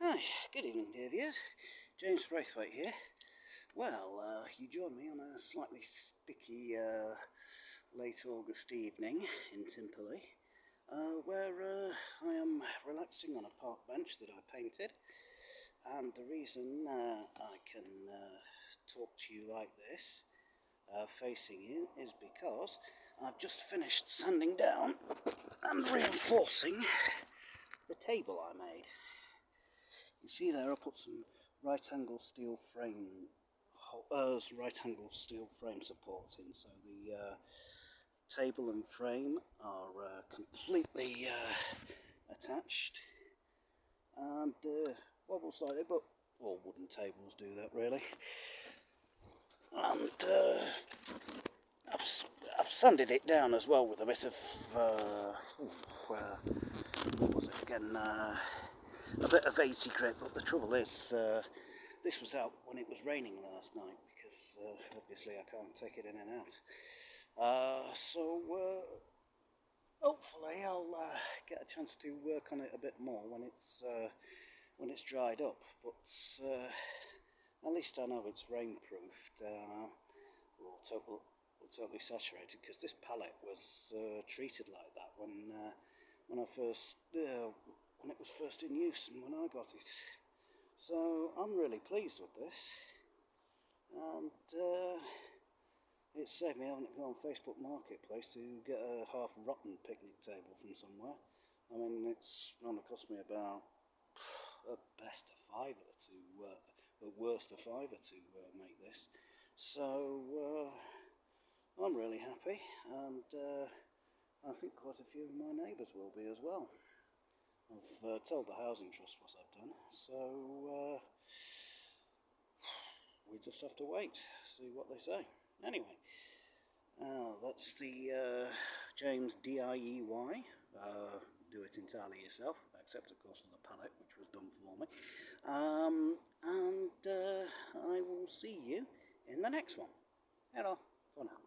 Hi, good evening dear viewers. James Braithwaite here. Well, you join me on a slightly sticky late August evening in Timperley, where I am relaxing on a park bench that I painted. And the reason I can talk to you like this, facing you, is because I've just finished sanding down and reinforcing the table I made. You see there, I put some right-angle steel frame supports in, so the table and frame are completely attached and wobble slightly, but all wooden tables do that really. And I've sanded it down as well with a bit of what was it again? A bit of 80 grit, but the trouble is, this was out when it was raining last night, because obviously I can't take it in and out. So hopefully I'll get a chance to work on it a bit more when it's dried up. But at least I know it's rainproofed, or totally saturated, because this pallet was treated like that when it was first in use and when I got it. So I'm really pleased with this, and it saved me having to go on Facebook Marketplace to get a half-rotten picnic table from somewhere. I mean, it's going to cost me about, at best, a fiver to, at worst, a fiver to make this. So I'm really happy, and I think quite a few of my neighbours will be as well. I've told the Housing Trust what I've done, so we just have to wait, see what they say. Anyway, that's the James DIY. Do it entirely yourself, except of course for the pallet, which was done for me. And I will see you in the next one. Hello, for now.